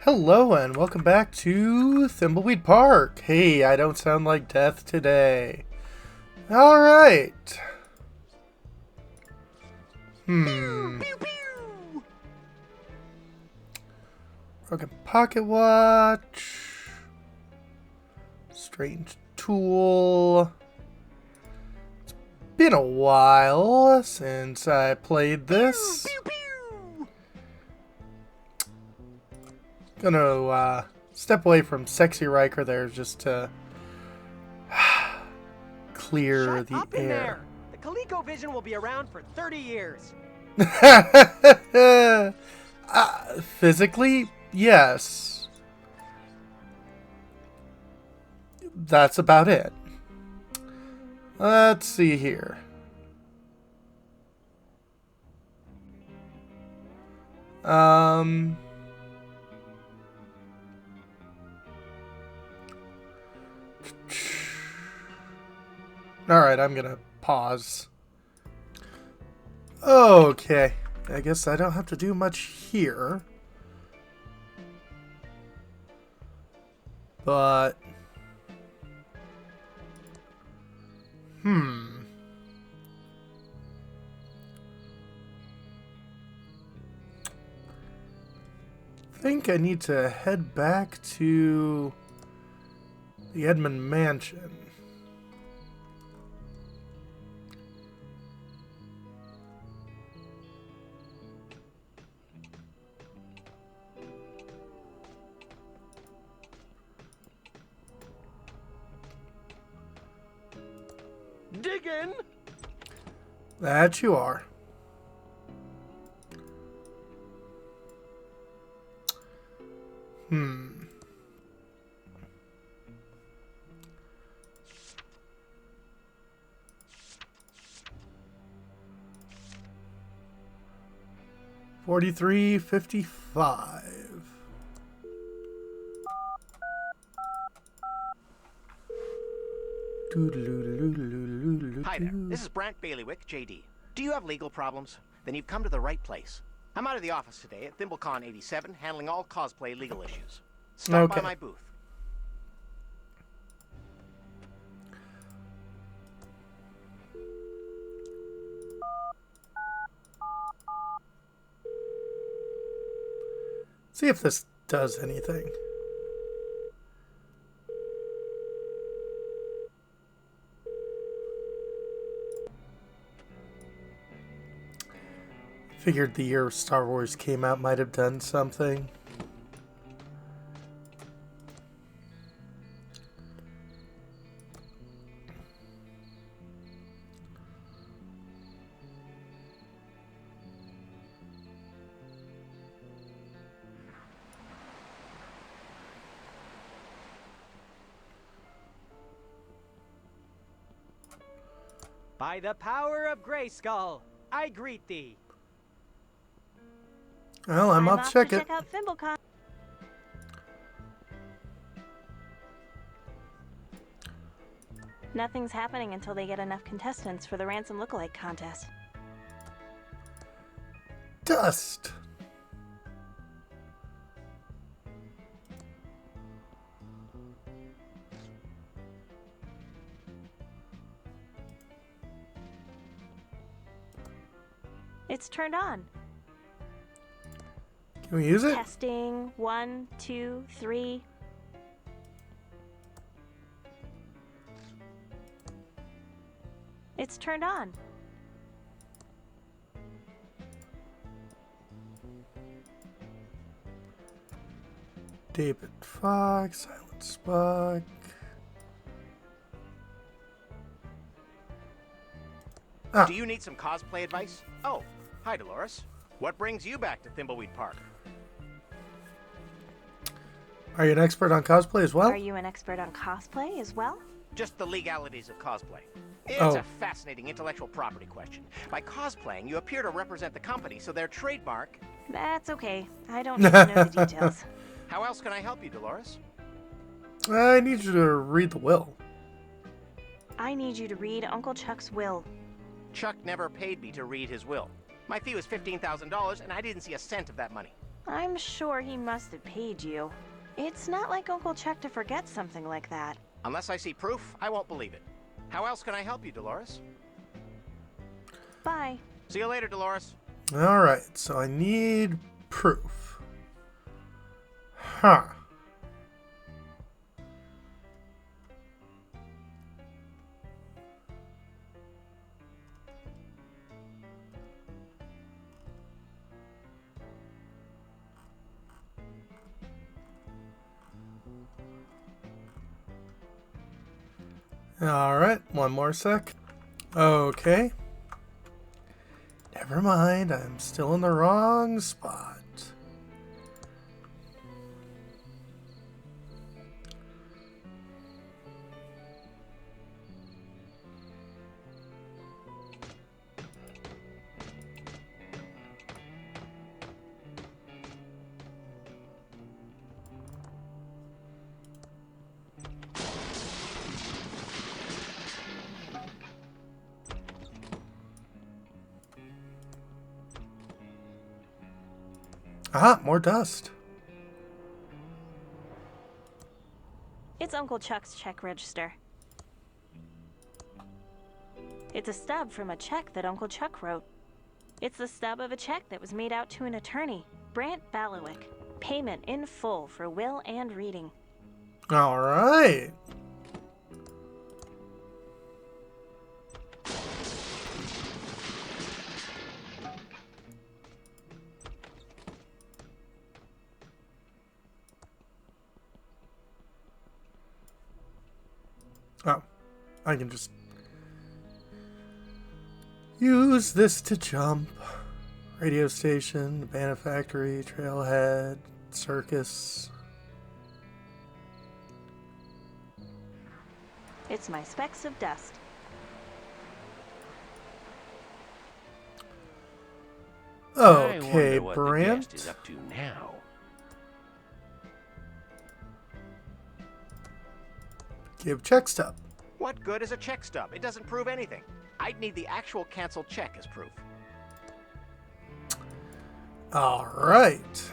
Hello and welcome back to Thimbleweed Park. Hey, I don't sound like death today. Alright. Broken pocket watch. Strange tool. It's been a while since I played this. Gonna step away from Sexy Riker there just to clear Shut the up in air. there. The ColecoVision will be around for 30 years. Physically, yes. That's about it. Let's see here. Alright, I'm gonna pause. Okay. I guess I don't have to do much here. But... I think I need to head back to the Edmund Mansion. Dig in. That you are. $43.55. Hi there, this is Brant Bailiwick, JD. Do you have legal problems? Then you've come to the right place. I'm out of the office today at ThimbleCon 87, handling all cosplay legal issues. Stop by my booth. See if this does anything. Figured the year Star Wars came out might have done something. By the power of Grayskull, I greet thee. Well, I'm off to check it. Check out ThimbleCon. Nothing's happening until they get enough contestants for the ransom lookalike contest. Dust. It's turned on. Can we use it? Testing. 1, 2, 3. It's turned on. David Fox, Silent Spock. Do you need some cosplay advice? Oh, hi Dolores. What brings you back to Thimbleweed Park? Are you an expert on cosplay as well? Are you an expert on cosplay as well? Just the legalities of cosplay. It's a fascinating intellectual property question. By cosplaying, you appear to represent the company, so their trademark... That's okay. I don't need to know the details. How else can I help you, Dolores? I need you to read the will. I need you to read Uncle Chuck's will. Chuck never paid me to read his will. My fee was $15,000, and I didn't see a cent of that money. I'm sure he must have paid you. It's not like Uncle Chuck to forget something like that. Unless I see proof, I won't believe it. How else can I help you, Dolores? Bye. See you later, Dolores. Alright, so I need proof. Huh. Alright, one more sec. Okay. Never mind, I'm still in the wrong spot. Ah, more dust. It's Uncle Chuck's check register. It's a stub from a check that Uncle Chuck wrote. It's the stub of a check that was made out to an attorney, Brant Balawick. Payment in full for will and reading. Alright. Oh, I can just use this to jump. Radio station, banana factory, trailhead, circus. It's my specks of dust. Okay, I wonder what the Brant. guest is up to now. Give check stub. What good is a check stub? It doesn't prove anything. I'd need the actual canceled check as proof. Alright.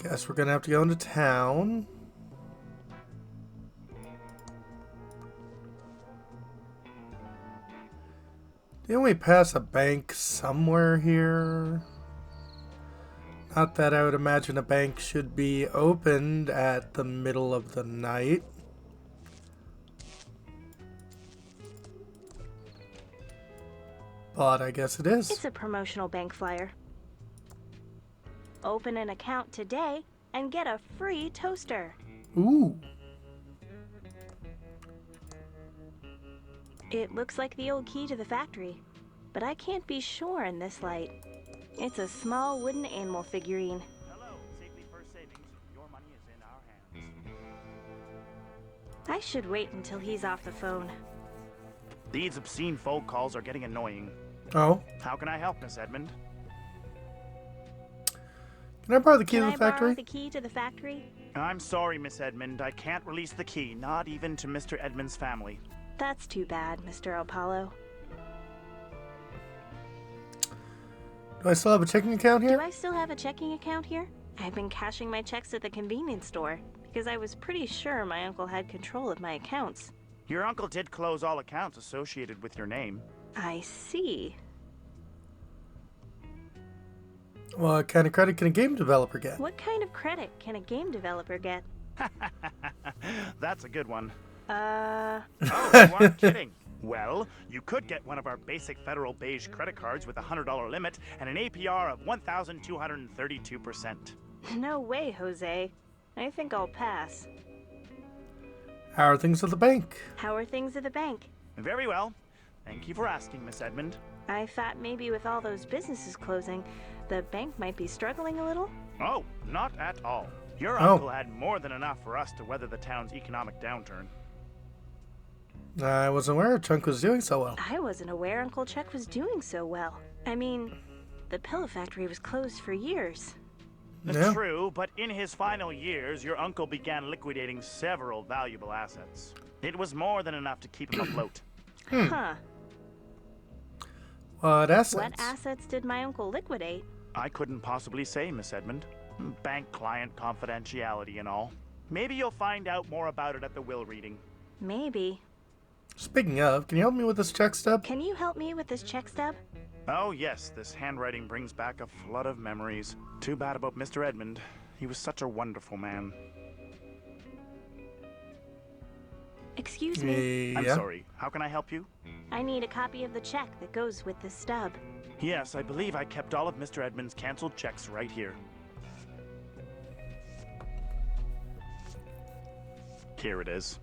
Guess we're gonna have to go into town. Didn't we pass a bank somewhere here? Not that I would imagine a bank should be opened at the middle of the night. But I guess it is. It's a promotional bank flyer. Open an account today and get a free toaster. Ooh. It looks like the old key to the factory, but I can't be sure in this light. It's a small wooden animal figurine. Hello, Safely First Savings. Your money is in our hands. I should wait until he's off the phone. These obscene phone calls are getting annoying. Oh. How can I help, Miss Edmund? Can I borrow the key Can to I the borrow factory? the key to the factory? I'm sorry, Miss Edmund. I can't release the key, not even to Mr. Edmund's family. That's too bad, Mr. Apollo. Do I still have a checking account here? Do I still have a checking account here? I've been cashing my checks at the convenience store because I was pretty sure my uncle had control of my accounts. Your uncle did close all accounts associated with your name. I see. What kind of credit can a game developer get? What kind of credit can a game developer get? That's a good one. Uh, Oh, you aren't kidding. Well, you could get one of our basic Federal Beige credit cards with a $100 limit and an APR of 1,232%. no way, Jose. I think I'll pass. How are things at the bank? How are things at the bank? Very well. Thank you for asking, Miss Edmund. I thought maybe with all those businesses closing, the bank might be struggling a little. Oh, not at all. Your Oh. uncle had more than enough for us to weather the town's economic downturn. I wasn't aware Chunk was doing so well. I wasn't aware Uncle Chuck was doing so well. I mean, the pillow factory was closed for years. Yeah. True, but in his final years, your uncle began liquidating several valuable assets. It was more than enough to keep him afloat. Huh. What assets? What assets did my uncle liquidate? I couldn't possibly say, Miss Edmund. Bank client confidentiality and all. Maybe you'll find out more about it at the will reading. Maybe. Speaking of, can you help me with this check stub? Can you help me with this check stub? Oh yes, this handwriting brings back a flood of memories. Too bad about Mr. Edmund. He was such a wonderful man. Excuse me. Yeah. I'm sorry, how can I help you? I need a copy of the check that goes with this stub. Yes, I believe I kept all of Mr. Edmund's canceled checks right here. Here it is.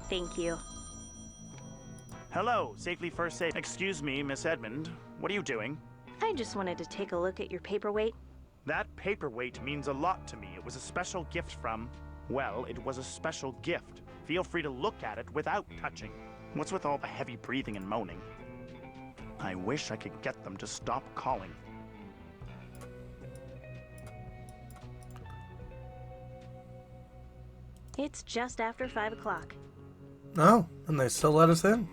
Thank you. Hello, safely first safe. Excuse me, Miss Edmund. What are you doing? I just wanted to take a look at your paperweight. That paperweight means a lot to me. It was a special gift from... Well, it was a special gift. Feel free to look at it without touching. What's with all the heavy breathing and moaning? I wish I could get them to stop calling. It's just after 5 o'clock. Oh, and they still let us in.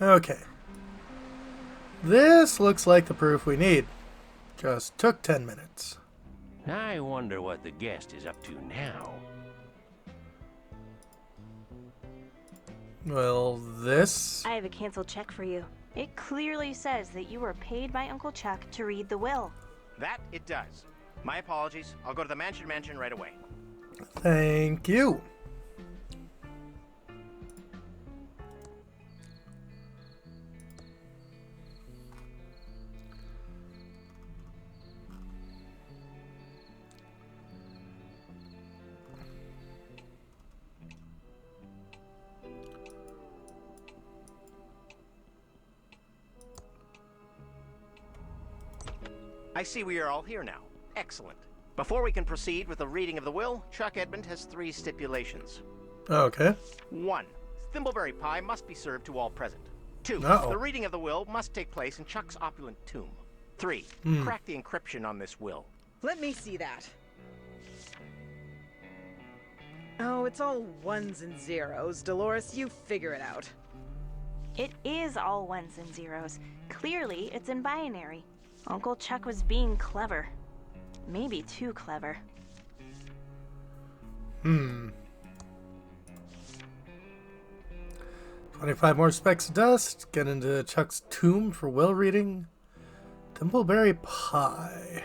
Okay. This looks like the proof we need. Just took 10 minutes. I wonder what the guest is up to now. Well, this... I have a canceled check for you. It clearly says that you were paid by Uncle Chuck to read the will. That it does. My apologies. I'll go to the mansion right away. Thank you. I see we are all here now. Excellent. Before we can proceed with the reading of the will, Chuck Edmund has 3 stipulations. Okay. 1. Thimbleberry pie must be served to all present. 2. Uh-oh. The reading of the will must take place in Chuck's opulent tomb. 3. Crack the encryption on this will. Let me see that. Oh, it's all ones and zeros. Dolores, you figure it out. It is all ones and zeros. Clearly, it's in binary. Uncle Chuck was being clever. Maybe too clever. 25 more specks of dust. Get into Chuck's tomb for will reading. Thimbleberry pie.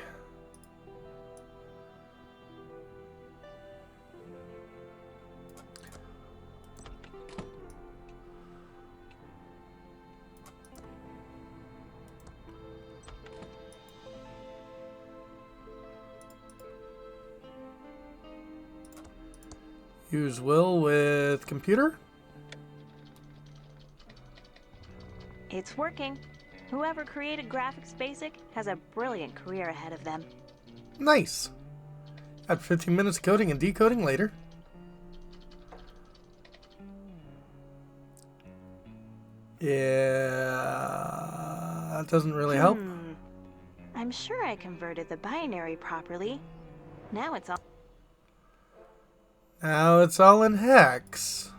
Use will with computer. It's working. Whoever created Graphics Basic has a brilliant career ahead of them. Nice. Add 15 minutes of coding and decoding later. Yeah, that doesn't really help. I'm sure I converted the binary properly. Now it's all... Now it's all in hex.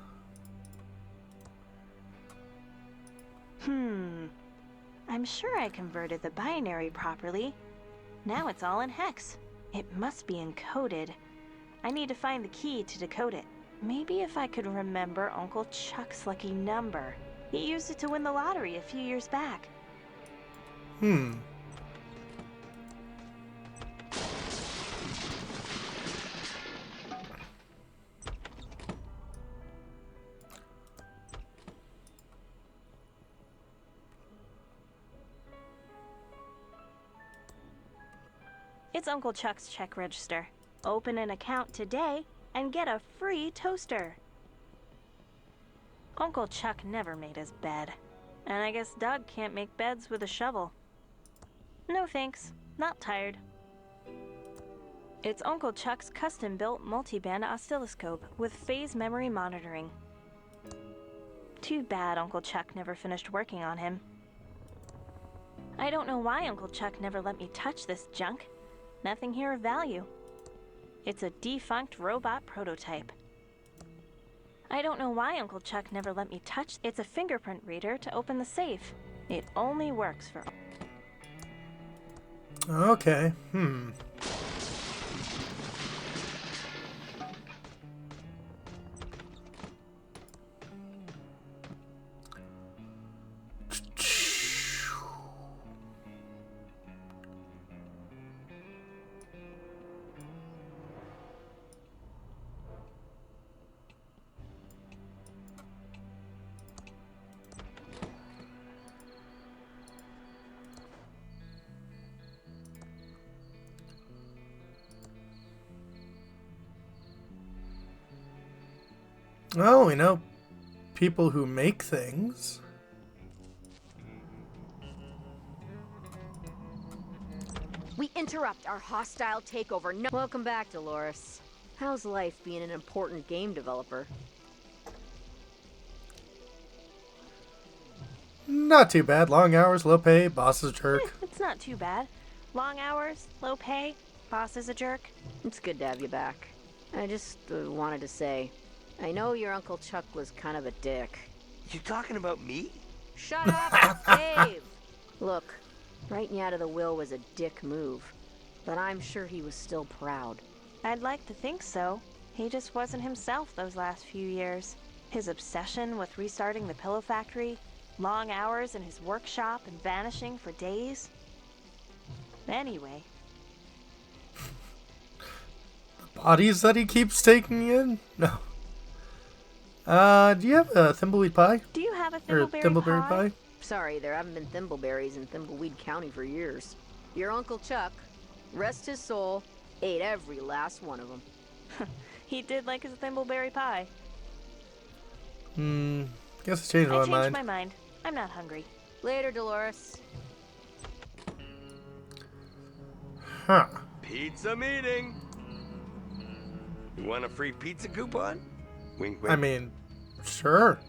I'm sure I converted the binary properly. Now it's all in hex. It must be encoded. I need to find the key to decode it. Maybe if I could remember Uncle Chuck's lucky number. He used it to win the lottery a few years back. It's Uncle Chuck's check register. Open an account today and get a free toaster. Uncle Chuck never made his bed. And I guess Doug can't make beds with a shovel. No thanks. Not tired. It's Uncle Chuck's custom-built multi-band oscilloscope with phase memory monitoring. Too bad Uncle Chuck never finished working on him. I don't know why Uncle Chuck never let me touch this junk. Nothing here of value. It's a defunct robot prototype. I don't know why Uncle Chuck never let me touch. It's a fingerprint reader to open the safe. It only works for... Okay, Oh, we know people who make things. We interrupt our hostile takeover. No. Welcome back, Dolores. How's life being an important game developer? Not too bad. Long hours, low pay, boss is a jerk. It's not too bad. Long hours, low pay, boss is a jerk. It's good to have you back. I just wanted to say, I know your Uncle Chuck was kind of a dick. You talking about me? Shut up, Dave! Look, writing you out of the will was a dick move, but I'm sure he was still proud. I'd like to think so. He just wasn't himself those last few years. His obsession with restarting the pillow factory, long hours in his workshop and vanishing for days. Anyway. Bodies that he keeps taking in? No. Do you have a thimbleweed pie? Do you have a Or thimbleberry pie? Sorry, there haven't been thimbleberries in Thimbleweed County for years. Your Uncle Chuck, rest his soul, ate every last one of them. He did like his thimbleberry pie. Guess I changed I my changed mind. my mind. I'm not hungry. Later, Dolores. Huh. Pizza meeting. You want a free pizza coupon? Wink, wink. I mean, sure.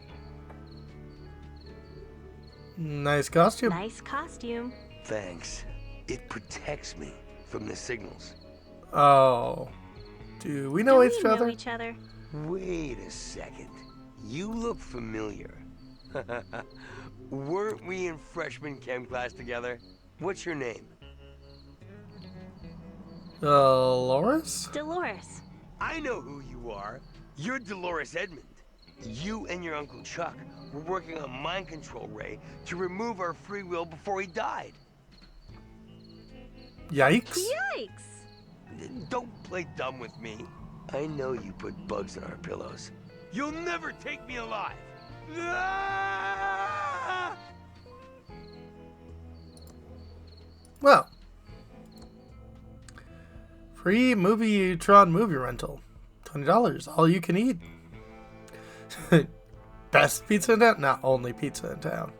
Nice costume. Nice costume. Thanks. It protects me from the signals. Oh. Do we know Do each we other? know each other? Wait a second. You look familiar. Weren't we in freshman chem class together? What's your name? Dolores? Dolores. I know who you are. You're Dolores Edmond. You and your Uncle Chuck were working on mind control Ray to remove our free will before he died. Yikes. Yikes! Don't play dumb with me. I know you put bugs in our pillows. You'll never take me alive. Ah! Well. Free Movie-tron movie rental. $20. All you can eat. Best pizza in town? Not only pizza in town.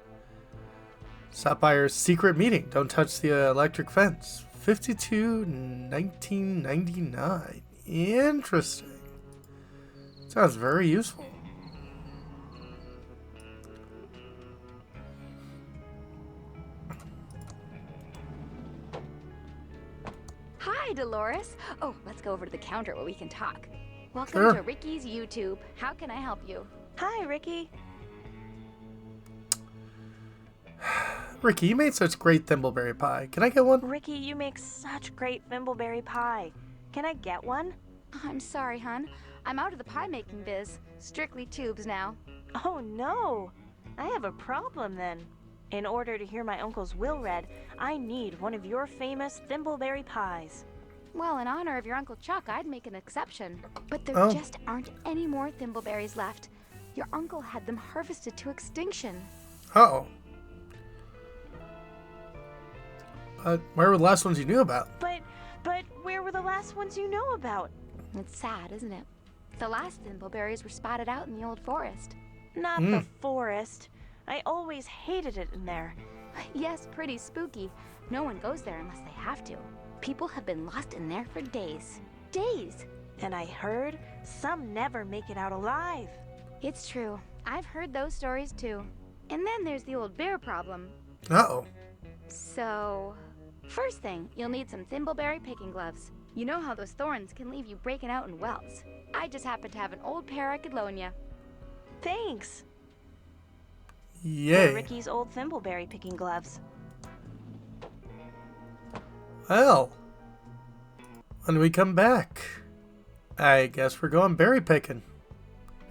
Stop by your secret meeting. Don't touch the electric fence. 52/1999. Interesting. Sounds very useful. Hi, Dolores. Oh, let's go over to the counter where we can talk. Welcome Sure. to Ricky's YouTube. How can I help you? Hi, Ricky. Ricky, you made such great thimbleberry pie. Can I get one? Ricky, you make such great thimbleberry pie. Can I get one? I'm sorry, hon. I'm out of the pie making biz. Strictly tubes now. Oh no! I have a problem then. In order to hear my uncle's will read, I need one of your famous thimbleberry pies. Well, in honor of your Uncle Chuck, I'd make an exception. But there Oh. just aren't any more thimbleberries left. Your uncle had them harvested to extinction. Uh-oh. Where were the last ones you knew about? But where were the last ones you know about? It's sad, isn't it? The last thimbleberries were spotted out in the old forest. Not the forest. I always hated it in there. Yes, pretty spooky. No one goes there unless they have to. People have been lost in there for days. Days! And I heard some never make it out alive. It's true. I've heard those stories too. And then there's the old bear problem. Uh-oh. So, first thing, you'll need some thimbleberry picking gloves. You know how those thorns can leave you breaking out in welts. I just happen to have an old pair I could loan you. Thanks. Yay. They're Ricky's old thimbleberry picking gloves. Well, when we come back, I guess we're going berry picking.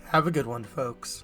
Have a good one, folks.